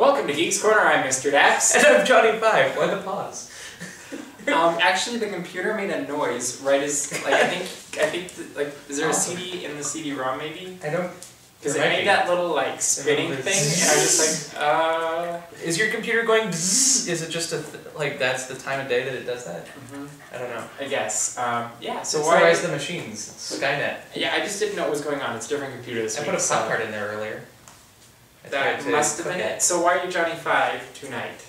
Welcome to Geeks Corner, I'm Mr. Dax. And I'm Johnny 5. Why the pause? Actually, the computer made a noise right as, like, I think, like, is there a CD in the CD-ROM maybe? I don't... Because it made that little, like, spinning thing, and I was just like, Is your computer going bzzz? Is it just like, that's the time of day that it does that? I don't know. I guess. Yeah, so it's why... Rise of the Machines. Skynet. Yeah, I just didn't know what was going on. It's a different computer this week. I put a pop card in there earlier. That must have been it. So why are you Johnny 5 tonight?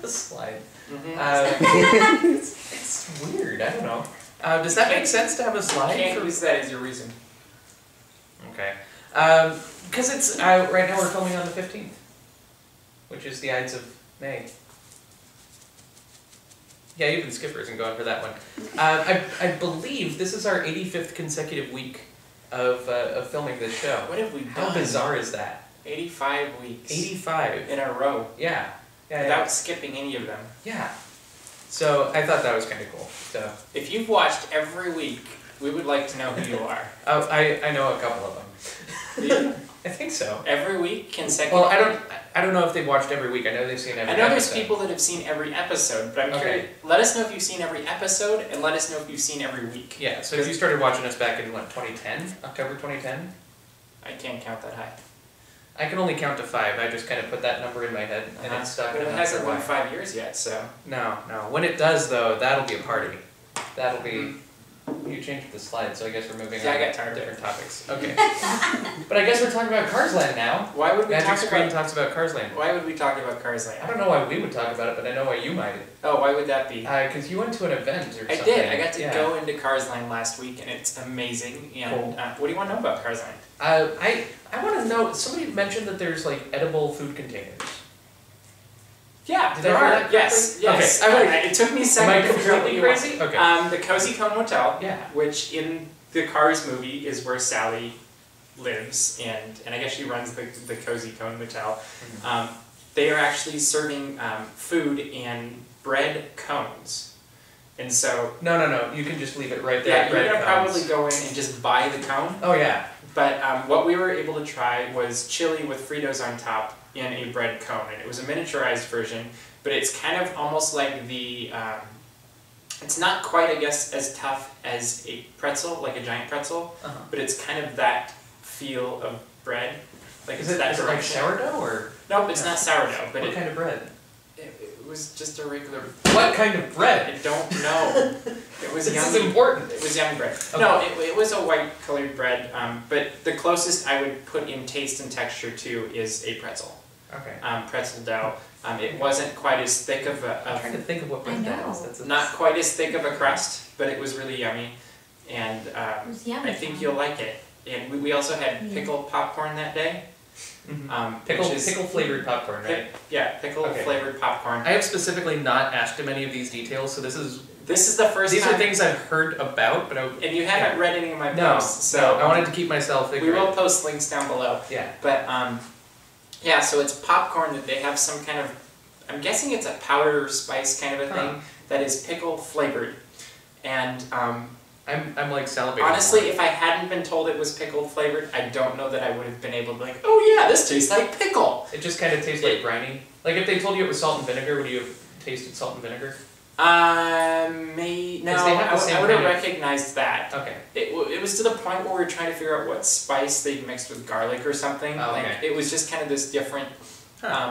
The slide. It's it's weird. I don't know. Does that make sense to have a slide? You can't use that as your reason. Okay. Because it's right now we're filming on the 15th, which is the Ides of May. Yeah, even Skipper isn't going for that one. I believe this is our 85th consecutive week of filming this show. What have we done? How bizarre is that? 85 weeks. 85. In a row. Yeah. Without skipping any of them. Yeah. So I thought that was kind of cool. So if you've watched every week, we would like to know who you are. Oh, I know a couple of them. Yeah. I think so. Every week, consecutively? Well, I don't know if they've watched every week. I know they've seen every episode. I know there's people that have seen every episode, but I'm curious. Let us know if you've seen every episode, and let us know if you've seen every week. Yeah, so if you started watching us back in, what, 2010? October 2010? I can't count that high. I can only count to 5. I just kind of put that number in my head, and it's stuck. But it hasn't been 5 years yet, so... No. When it does, though, that'll be a party. That'll be... You changed the slide, so I guess we're moving on I got tired to different topics. Okay. But I guess we're talking about Cars Land now. Why would we Magic talk Screen about... talks about Cars Land. Why would we talk about Cars Land? I don't know why we would talk about it, but I know why you might. Oh, why would that be? Because you went to an event or something. I did. I got to go into Cars Land last week, and it's amazing. And cool. What do you want to know about Cars Land? I want to know, somebody mentioned that there's like edible food containers. Yeah, there are. Yes. Okay. It took me a second to figure out what you want. Crazy? Okay. The Cozy Cone Motel, yeah. Which in the Cars movie is where Sally lives, and I guess she runs the Cozy Cone Motel. They are actually serving food in bread cones. And so... No. You can just leave it right there. Yeah, you're going to probably go in and just buy the cone. Oh, yeah. But what we were able to try was chili with Fritos on top in a bread cone. And it was a miniaturized version, but it's kind of almost like the... it's not quite, I guess, as tough as a pretzel, like a giant pretzel, but it's kind of that feel of bread. Like is it like sourdough, or...? Nope, it's not sourdough. But what kind of bread? It was just a regular... What kind of bread? I don't know. It was This is important. It was young bread. Okay. No, it was a white-colored bread, but the closest I would put in taste and texture to is a pretzel. Okay. Pretzel dough. It wasn't quite as thick of a... I'm trying to think of what bread that is. That's not quite as thick of a crust, but it was really yummy. And it was yummy. I think you'll like it. And we also had pickled popcorn that day. Pickle flavored popcorn, right? Pickle flavored popcorn. I have specifically not asked him any of these details, so this is the first These time. are things I've heard about, but and you haven't read any of my posts, so I wanted to keep myself ignorant. We will post links down below. Yeah. But yeah, so it's popcorn that they have some kind of, I'm guessing it's a powder spice kind of a thing that is pickle flavored, and I'm like salivating. Honestly, if I hadn't been told it was pickled flavored, I don't know that I would have been able to be like, oh yeah, this tastes like pickle. It just kind of tastes like briny. Like if they told you it was salt and vinegar, would you have tasted salt and vinegar? No, I would have recognized that. Okay. It was to the point where we were trying to figure out what spice they mixed with garlic or something. Oh, like it was just kind of this different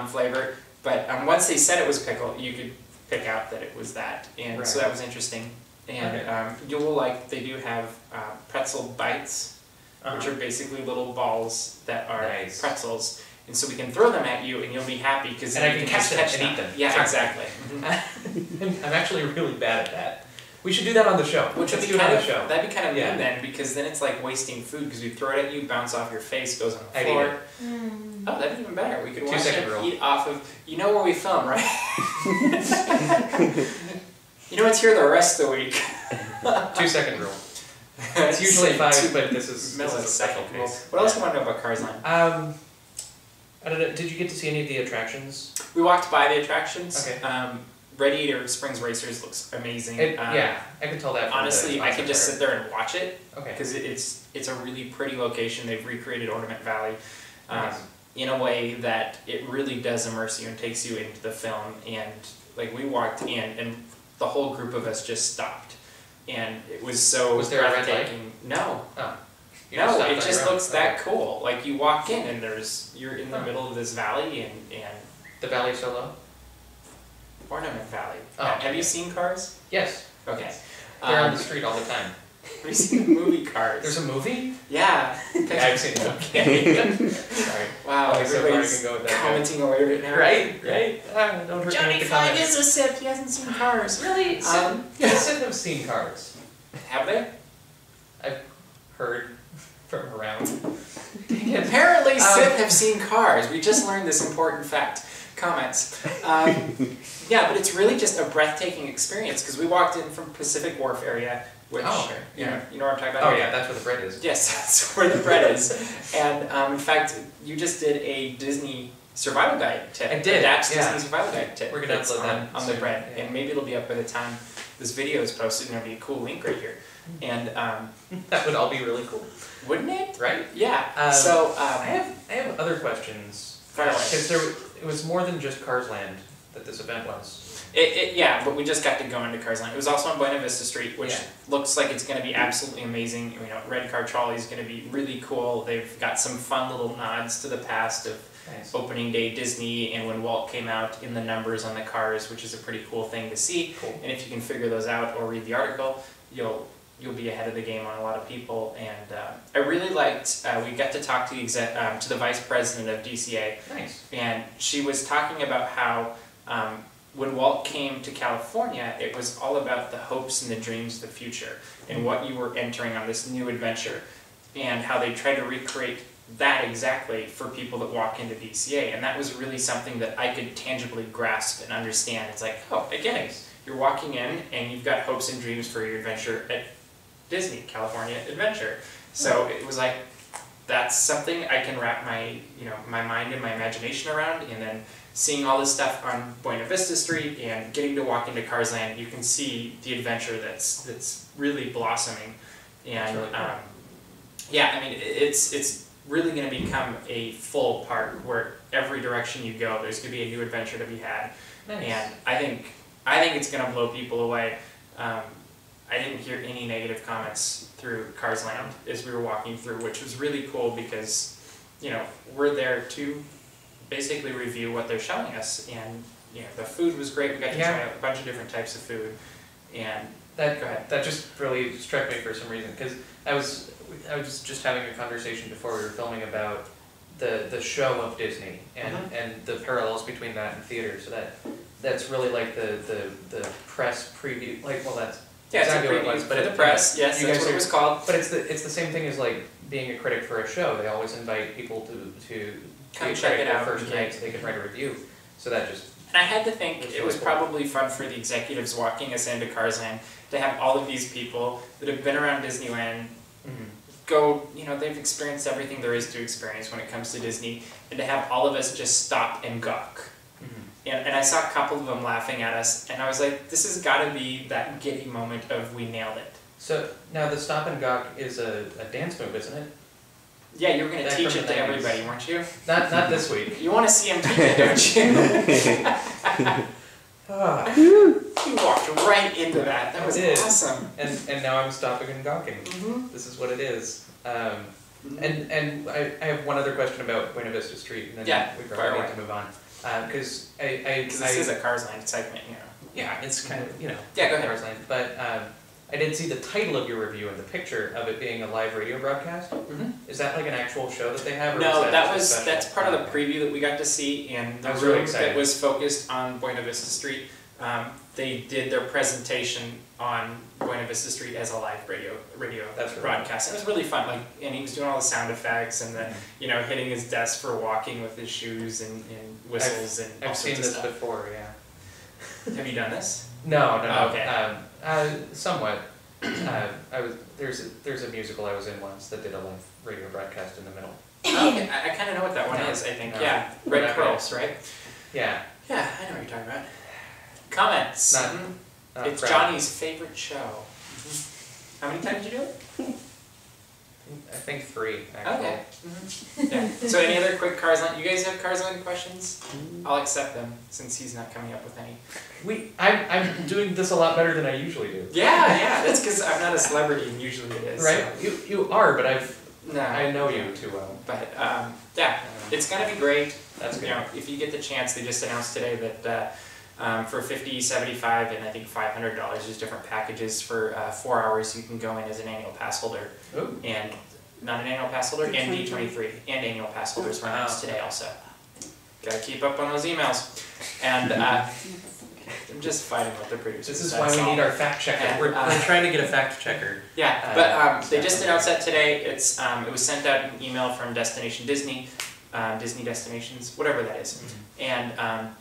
flavor. But once they said it was pickle, you could pick out that it was that, and so that was interesting. And you will like, they do have pretzel bites, which are basically little balls that are pretzels. And so we can throw them at you and you'll be happy because I can catch them and eat them. Yeah, exactly. I'm actually really bad at that. We should do that on the show. Which would be kind of, that'd be kind of mean then, because then it's like wasting food because we throw it at you, bounce off your face, goes on the floor. Oh, that'd be even better. We could watch it, eat off of, you know where we film, right? You know it's here the rest of the week. 2-second rule. It's usually 5, but this is a special case. What else do you want to know about Cars Land? I don't know. Did you get to see any of the attractions? We walked by the attractions. Okay. Radiator Springs Racers looks amazing. Yeah, I can tell that. Honestly, I could just sit there and watch it. Okay. Because it's a really pretty location. They've recreated Ornament Valley. Nice. in a way that it really does immerse you and takes you into the film. And like we walked in and the whole group of us just stopped. And it was so Was there a red light? breathtaking. No. Oh. No, it just looks that cool. Like you walk in and you're in the middle of this valley and The valley's so low? Ornament Valley. Oh, Have you seen Cars? Yes. Okay. Yes. They're on the street all the time. Have you seen the movie Cars? There's a movie? Yeah. I've seen it. Okay. Sorry. Wow, Only so far I everybody's can go with that. commenting away right now. Right? Ah, don't hurt Johnny me with the Flag comments. is a sip. He hasn't seen Cars. Really? Sid have seen Cars. Have they? I've heard from around. Apparently, Sith have seen Cars. We just learned this important fact. Comments. Yeah, but it's really just a breathtaking experience because we walked in from Pacific Wharf area, which you know what I'm talking about. Oh yeah, that's where the bread is. Yes, that's where the bread is. And in fact, you just did a Disney survival guide tip. I did. DAPs Disney survival guide tip. We're gonna upload that on the bread, and maybe it'll be up by the time this video is posted, and there'll be a cool link right here. And that would all be really cool, wouldn't it? right? Yeah. So I have other questions. Because it was more than just Cars Land that this event was. Yeah, but we just got to go into Cars Land. It was also on Buena Vista Street, which looks like it's going to be absolutely amazing. You know, Red Car Trolley is going to be really cool. They've got some fun little nods to the past of opening day Disney and when Walt came out in the numbers on the cars, which is a pretty cool thing to see. Cool. And if you can figure those out or read the article, you'll be ahead of the game on a lot of people. And I really liked, we got to talk to the vice president of DCA. Nice. And she was talking about how when Walt came to California, it was all about the hopes and the dreams of the future and what you were entering on this new adventure, and how they tried to recreate that exactly for people that walk into DCA. And that was really something that I could tangibly grasp and understand. It's like, oh, again, you're walking in and you've got hopes and dreams for your adventure at Disney, California Adventure. So it was like, that's something I can wrap my mind and my imagination around. And then seeing all this stuff on Buena Vista Street and getting to walk into Cars Land, you can see the adventure that's really blossoming. And really cool. yeah, I mean, it's really going to become a full park where every direction you go, there's going to be a new adventure to be had. Nice. And I think it's going to blow people away. I didn't hear any negative comments through Cars Land as we were walking through, which was really cool because, you know, we're there to basically review what they're showing us. And, you know, the food was great. We got to try a bunch of different types of food. And go ahead. That just really struck me for some reason, because I was just having a conversation before we were filming about the show of Disney and the parallels between that and theater. So that's really like the press preview. Like, well, that's exactly what it was. But the press, yes, that's what it was called. But it's the same thing as like being a critic for a show. They always invite people to come check it out first night so they can write a review. So that just. And I had to think it was probably fun for the executives walking us into Cars Land to have all of these people that have been around Disneyland go, you know, they've experienced everything there is to experience when it comes to Disney, and to have all of us just stop and gawk. And I saw a couple of them laughing at us, and I was like, this has got to be that giddy moment of we nailed it. So now the stop and gawk is a dance move, isn't it? Yeah, you were going to teach it to everybody, weren't you? Not this week. You want to see him teach it, don't you? You walked right into that. That was awesome. And now I'm stopping and gawking. This is what it is. And I have one other question about Buena Vista Street, and then we probably need to move on. Because this is a Cars Land segment, you know. Yeah, it's kind of, you know, go ahead. Cars Land. But I did see the title of your review and the picture of it being a live radio broadcast. Is that like an actual show that they have? Or no, that's part of the preview that we got to see, and the room that was focused on Buena Vista Street. They did their presentation on Buena Vista Street as a live radio broadcast. It was really fun. Like, and he was doing all the sound effects and the you know, hitting his desk for walking with his shoes and whistles and all I've seen sorts of this stuff. before. Yeah. Have you done this? No. Oh, okay. Somewhat. There's a musical I was in once that did a live radio broadcast in the middle. Okay, I kind of know what that one is. I think Red Curls, right? Yeah. Yeah, I know what you're talking about. Comments. It's Johnny's favorite show. How many times did you do it? I think 3, actually. Okay. Yeah. So any other quick Cars Land? You guys have Cars Land questions? I'll accept them since he's not coming up with any. I'm doing this a lot better than I usually do. Yeah. That's because I'm not a celebrity and usually it is. Right? So. You are, but No. I know you too well. But yeah, it's gonna be great. That's good. You know, if you get the chance, they just announced today that for $50, $75, and I think $500, there's different packages for 4 hours. You can go in as an annual pass holder. Ooh. And not an annual pass holder, and D23, and annual pass holders were announced today also. Gotta keep up on those emails. And I'm just fighting with the producers. This is why we need our fact checker. And, we're trying to get a fact checker. Yeah, but they just announced that today. It's it was sent out in an email from Destination Disney, Disney Destinations, whatever that is. Mm-hmm.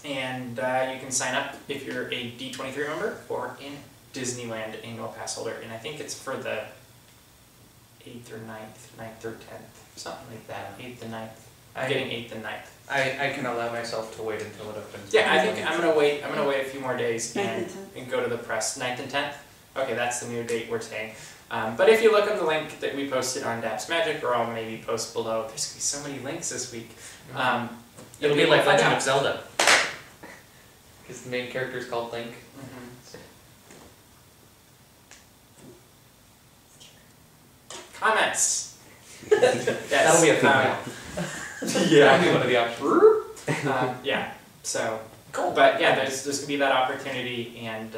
And you can sign up if you're a D23 member or in Disneyland annual pass holder. And I think it's for the 8th or 9th or 10th, something like that. 8th and 9th. I'm getting 8th and 9th. I can allow myself to wait until it opens. Yeah, I think I'm gonna wait a few more days and go to the press. 9th and 10th? Okay, that's the new date we're saying. But if you look on the link that we posted on DAPs Magic, or I'll maybe post below, there's gonna be so many links this week. It'll be like Legend of Zelda. Because the main character is called Link. Comments. Yes, That'll be a female. That'll be one of the options. Yeah. So cool. But yeah, there's gonna be that opportunity, and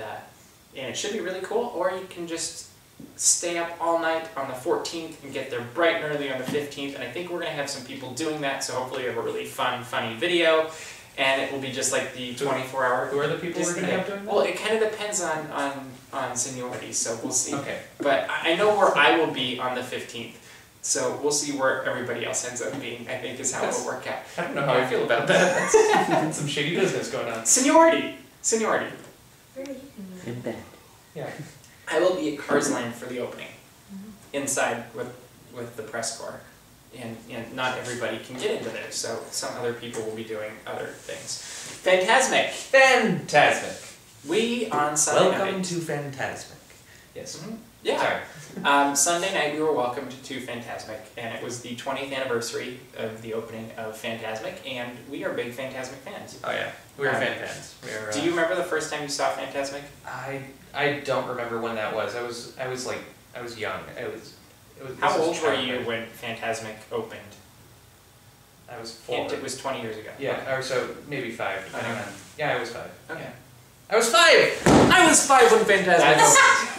it should be really cool. Or you can just stay up all night on the 14th and get there bright and early on the 15th. And I think we're gonna have some people doing that. So hopefully we have a really funny video. And it will be just like the 24-hour. Who are the people we're going to have doing that? Well, it kind of depends on seniority, so we'll see. Okay. But I know where I will be on the 15th, so we'll see where everybody else ends up being, I think is how it will work out. I don't know how I feel about that. That's some shady business going on. Seniority. In bed. Yeah. I will be at Cars Land for the opening, inside with the press corps. And not everybody can get into there, so some other people will be doing other things. Fantasmic! We on Sunday night. Welcome to Fantasmic. Yes. Yeah. Sorry. Sunday night we were welcomed to Fantasmic, and it was the 20th anniversary of the opening of Fantasmic, and we are big Fantasmic fans. Oh yeah, we're fan fans. Do you remember the first time you saw Fantasmic? I don't remember when that was. I was young. How old were you when Fantasmic opened? I was 4. It was 20 years ago. Yeah, or so maybe 5, depending on. Yeah, I was 5. Okay. I was 5! I was 5 when Fantasmic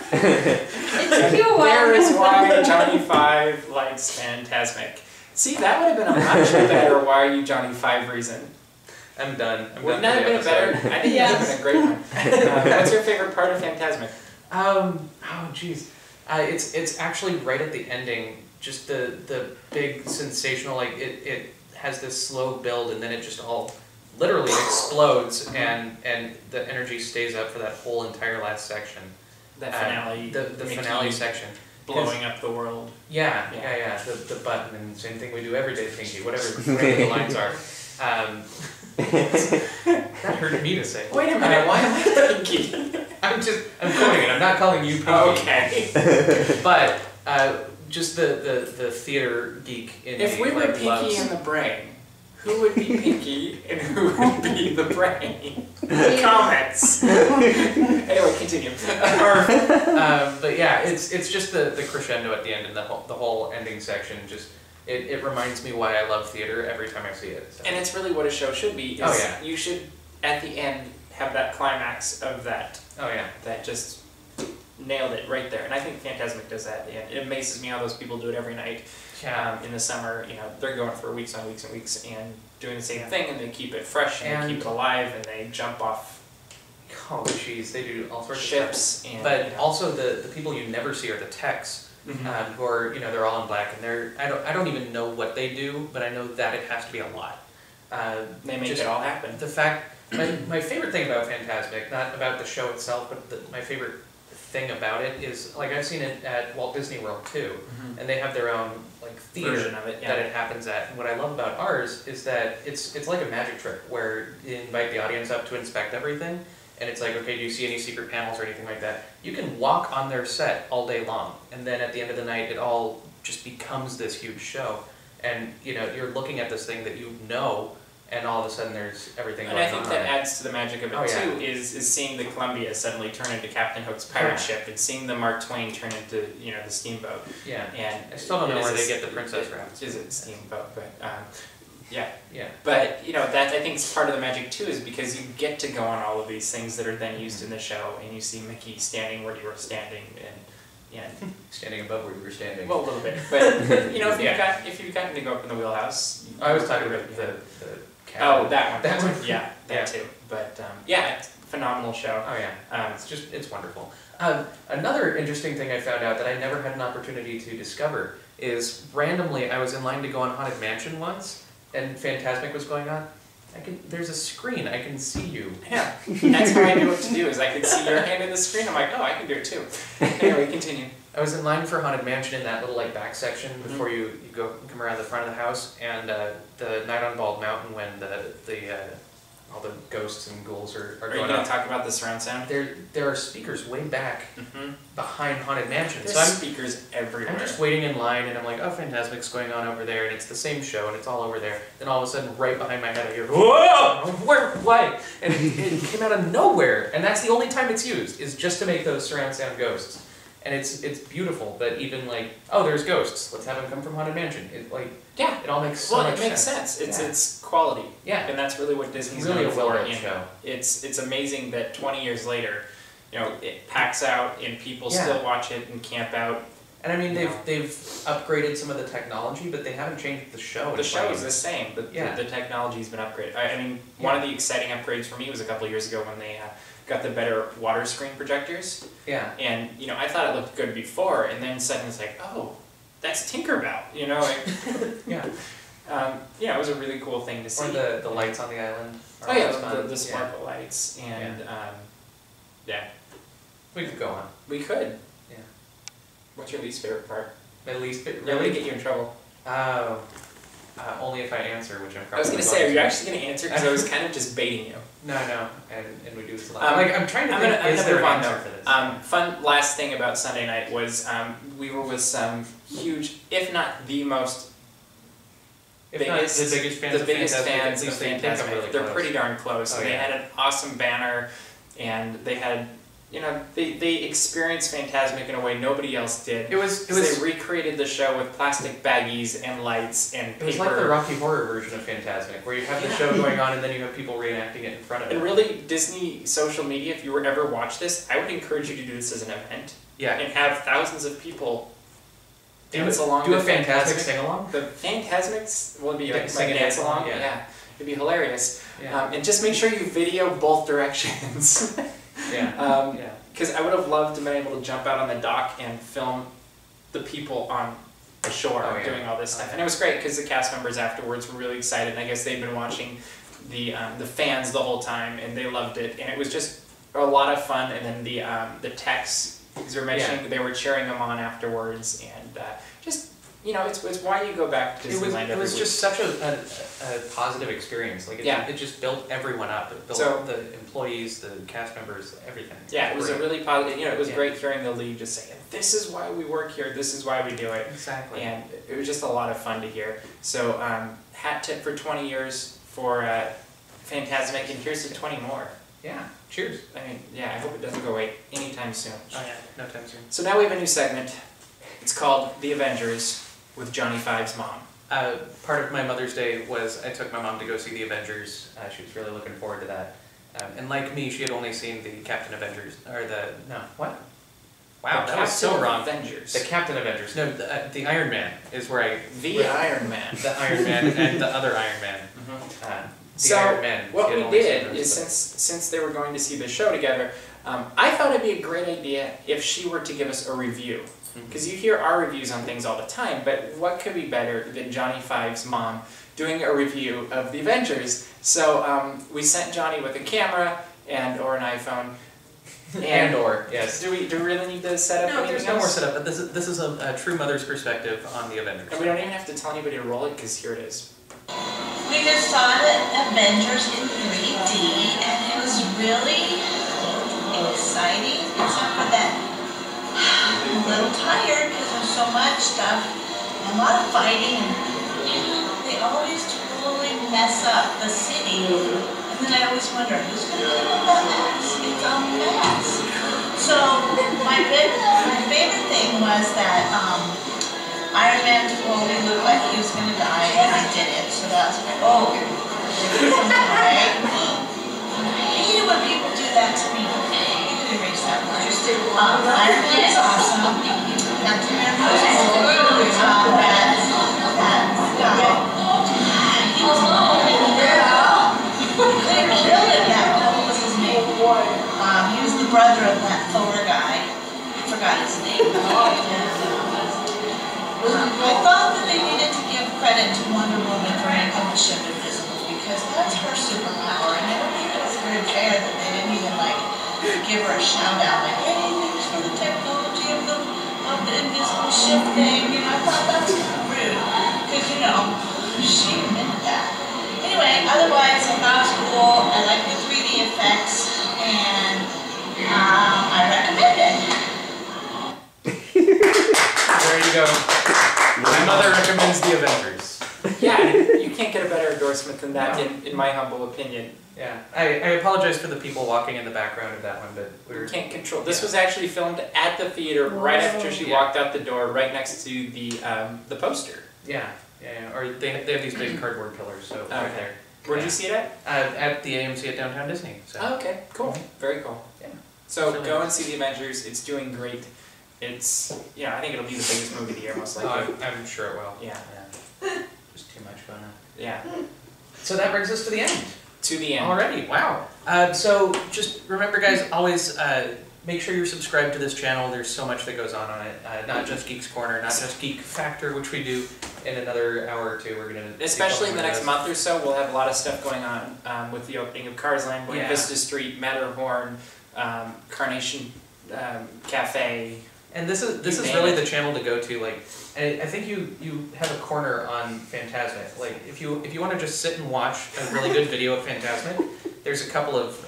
opened. It took you a while. There is why Johnny 5 likes Fantasmic. See, that would have been a much better Why Are You Johnny 5 reason. I'm done. Wouldn't that have been a better? I think that would have been a great one. What's your favorite part of Fantasmic? Oh jeez. It's actually right at the ending, just the big sensational, like it has this slow build and then it just all literally explodes and the energy stays up for that whole entire last section. That finale. The finale section. Blowing up the world. Yeah. The button and same thing we do every day, Pinky, whatever the lines are. That hurt me to say. Wait a minute, why am I Pinky? I'm quoting it, I'm not calling you Pinky. Okay. But, just the theater geek in me. If we were Pinky and the Brain, who would be Pinky and who would be the Brain? Comments. Anyway, continue. But yeah, it's just the crescendo at the end and the whole ending section. Just it reminds me why I love theater every time I see it. So. And it's really what a show should be. You should at the end have that climax of that. Oh yeah. That just nailed it right there. And I think Fantasmic does that. And it amazes me how those people do it every night. In the summer, they're going for weeks on weeks and weeks and doing the same thing, and they keep it fresh and they keep it alive, and they jump off. Oh jeez, they do all sorts ships. of stuff. But also the people you never see are the techs. Who are they're all in black and I don't even know what they do, but I know that it has to be a lot. They make it all happen. The fact my favorite thing about Fantasmic, not about the show itself, but my favorite thing about it is, like, I've seen it at Walt Disney World too, and they have their own like theater version of it, that it happens at. And what I love about ours is that it's like a magic trick where you invite the audience up to inspect everything, and it's like, okay, do you see any secret panels or anything like that? You can walk on their set all day long, and then at the end of the night, it all just becomes this huge show. And you know, you're looking at this thing that you know, and all of a sudden there's everything going on. And I think that adds to the magic of it too, is seeing the Columbia suddenly turn into Captain Hook's pirate ship, and seeing the Mark Twain turn into, you know, the steamboat. Yeah. And I still don't know where they get the princess wraps. Is it steamboat? But yeah. Yeah. But you know, that I think is part of the magic too, is because you get to go on all of these things that are then used in the show, and you see Mickey standing where you were standing, and standing above where you were standing. Well, a little bit, but you know, if you've gotten to go up in the wheelhouse. I was talking about the cabin. Oh, that one. Yeah, that too. But yeah, it's a phenomenal show. Oh yeah, it's wonderful. Another interesting thing I found out that I never had an opportunity to discover is randomly I was in line to go on Haunted Mansion once, and Fantasmic was going on. There's a screen, I can see you. Yeah, that's how I knew what to do, is I could see your hand in the screen. I'm like, oh, I can do it too. Anyway, continue. I was in line for Haunted Mansion in that little like back section before you come around the front of the house, and the Night on Bald Mountain, when all the ghosts and ghouls are going on. Are you going to talk about the surround sound? There are speakers way back behind Haunted Mansion. There's speakers everywhere. I'm just waiting in line, and I'm like, oh, Fantasmic's going on over there, and it's the same show, and it's all over there. Then all of a sudden, right behind my head, I hear, whoa! Why? And it came out of nowhere, and that's the only time it's used, is just to make those surround sound ghosts. And it's beautiful, but even like, oh, there's ghosts, let's have them come from Haunted Mansion. It all makes so much sense. Well, it makes sense. It's quality. Yeah. And that's really what Disney's really known for. Show. It's amazing that 20 years later, you know, it packs out and people still watch it and camp out. And I mean, they've upgraded some of the technology, but they haven't changed the show. The show is the same, but the technology's been upgraded. I mean, one of the exciting upgrades for me was a couple of years ago when they got the better water screen projectors. Yeah. And, you know, I thought it looked good before, and then suddenly it's like, oh, that's Tinkerbell, you know? Like, yeah. It was a really cool thing to see. Or the lights on the island. Oh yeah, the sparkle lights, and we could go on. We could. Yeah. What's your least favorite part? My least favorite? Really? Get you in trouble. Only if I answer, which I'm probably. I was going to say, are you actually going to answer? Because I was kind of just baiting you. No, and we do this a lot. I'm trying to think. Is there an answer for this? Fun last thing about Sunday night was we were with some huge, if not the most. The biggest fans of Fantasmic. They're pretty darn close. They had an awesome banner, and they had, they experienced Fantasmic in a way nobody else did. They recreated the show with plastic baggies and lights and paper. It was like the Rocky Horror version of Fantasmic, where you have the show going on and then you have people reenacting it in front of it. And really, Disney social media, if you ever watch this, I would encourage you to do this as an event. Yeah. And have thousands of people dance along. Do a Fantasmic sing-along? The Fantasmics will be like my dance-along. Yeah. It'd be hilarious. Yeah. And just make sure you video both directions. Because I would have loved to be able to jump out on the dock and film the people on the shore doing all this stuff. And it was great because the cast members afterwards were really excited. And I guess they'd been watching the fans the whole time, and they loved it. And it was just a lot of fun. And then the techs, because you were mentioning, they were cheering them on afterwards, and it's why you go back to Disneyland every week. It was just such a positive experience. Like it just built everyone up. It built the employees, the cast members, everything. Yeah, it was a really positive. It was great hearing the lead just say, "This is why we work here. This is why we do it." Exactly. And it was just a lot of fun to hear. So, hat tip for 20 years for Fantasmic, and here's to 20 more. Yeah. Cheers. I mean, I hope it doesn't go away anytime soon. Oh yeah, no time soon. So now we have a new segment. It's called The Avengers with Johnny Five's mom. Part of my Mother's Day was I took my mom to go see The Avengers. She was really looking forward to that. And like me, she had only seen the Captain Avengers, Wow, that was so wrong. Avengers. The Captain Avengers. No, the Iron Man is where I... Iron Man. The Iron Man and the other Iron Man. Iron Man. What we did is, since they were going to see the show together, I thought it'd be a great idea if she were to give us a review. Because you hear our reviews on things all the time, but what could be better than Johnny Five's mom doing a review of The Avengers? So we sent Johnny with a camera or an iPhone. Yes. Do we really need to set up anything else? No, there's no more setup, but this is a true mother's perspective on The Avengers. And we don't even have to tell anybody to roll it, because here it is. We just saw the Avengers in 3D, and it was really so much stuff, and a lot of fighting, and they always totally mess up the city. And then I always wonder, who's going to clean up that mess? It's a mess. So my favorite thing was that Iron Man totally looked like he was going to die, and I did it. So that was like, oh, right? I hate it when people do that to me. You can erase that part. Iron Man is awesome. Captain America was cool. That guy. He was couldn't kill him. What was his name? He was the brother of that Thor guy. I forgot his name. I thought that they needed to give credit to Wonder Woman for making the ship invisible because that's her superpower, and I don't think it was very fair that they didn't even give her a shout out like, hey, thanks for the technology of the invisible ship thing. I thought that was rude because she admitted that. Anyway, otherwise I thought it was cool. I like the 3D effects, and I recommend it. There you go. My mother recommends the Avengers. Yeah, you can't get a better endorsement than that, in my humble opinion. Yeah, I apologize for the people walking in the background of that one, but we can't control. This was actually filmed at the theater right after she walked out the door, right next to the poster. Yeah. Or they have these big cardboard pillars, so right there. Where'd you see it at? At the AMC at Downtown Disney. So. Oh, okay, cool, very cool. Yeah. So go and see the Avengers. It's doing great. It's I think it'll be the biggest movie of the year most likely. Oh, I'm sure it will. Yeah. There's too much going on. Yeah. So that brings us to the end. To the end. Already, wow. So just remember, guys, always make sure you're subscribed to this channel. There's so much that goes on it. Not just Geeks Corner, not just Geek Factor, which we do in another hour or two. We're gonna especially in the next month or so, we'll have a lot of stuff going on with the opening of Cars Land, Buena Vista Street, Matterhorn, Carnation Cafe. And this is really the channel to go to. I think you have a corner on Fantasmic. If you want to just sit and watch a really good video of Fantasmic, there's a couple of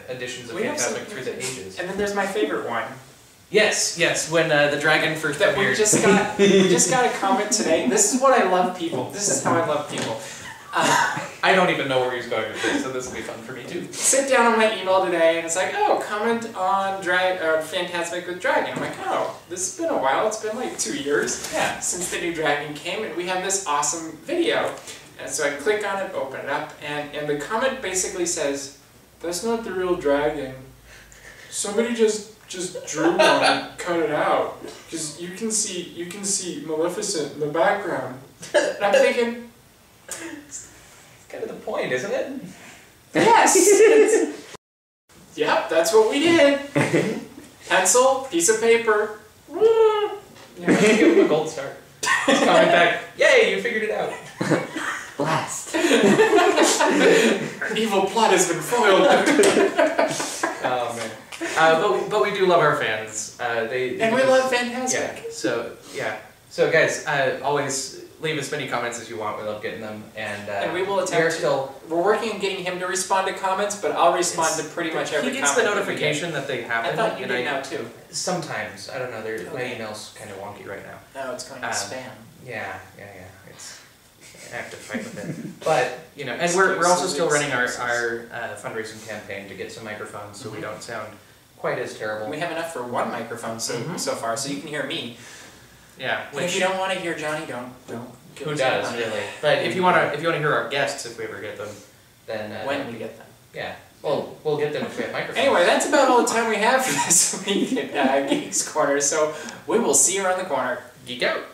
editions of Fantasmic through the ages. And then there's my favorite one. Yes, when the dragon first appeared. We just got a comment today. This is what I love people. This is how I love people. I don't even know where he's going with this, so this will be fun for me too. Sit down on my email today, and it's like, oh, comment on Fantasmic with Dragon. I'm like, oh, this has been a while. It's been like 2 years since the new Dragon came, and we have this awesome video. And so I click on it, open it up, and the comment basically says, that's not the real Dragon. Somebody just drew one and cut it out, because you can see Maleficent in the background. And I'm thinking, it's kind of the point, isn't it? Yes! Yep, that's what we did. Pencil, piece of paper. Give him a gold star. He's coming back. Yay, you figured it out. Blast. Our evil plot has been foiled. Oh man. But we do love our fans. We love Fantasmic. So guys, always leave as many comments as you want. We love getting them, and we will attempt. We're working on getting him to respond to comments, but I'll respond to pretty much every comment. He gets the notification that they happen. I thought you did now too. Sometimes I don't know. My email's kind of wonky right now. No, it's going to spam. Yeah. It's I have to fight with it. But and we're also still running our fundraising campaign to get some microphones, so we don't sound quite as terrible. We have enough for one microphone so far, so you can hear me. Yeah. If you don't want to hear Johnny, don't. Who does really? But if you want to hear our guests, if we ever get them, then when we get them. Yeah. Well, we'll get them if we have microphones. Anyway, that's about all the time we have for this week at Geeks Corner. So we will see you around the corner. Geek out.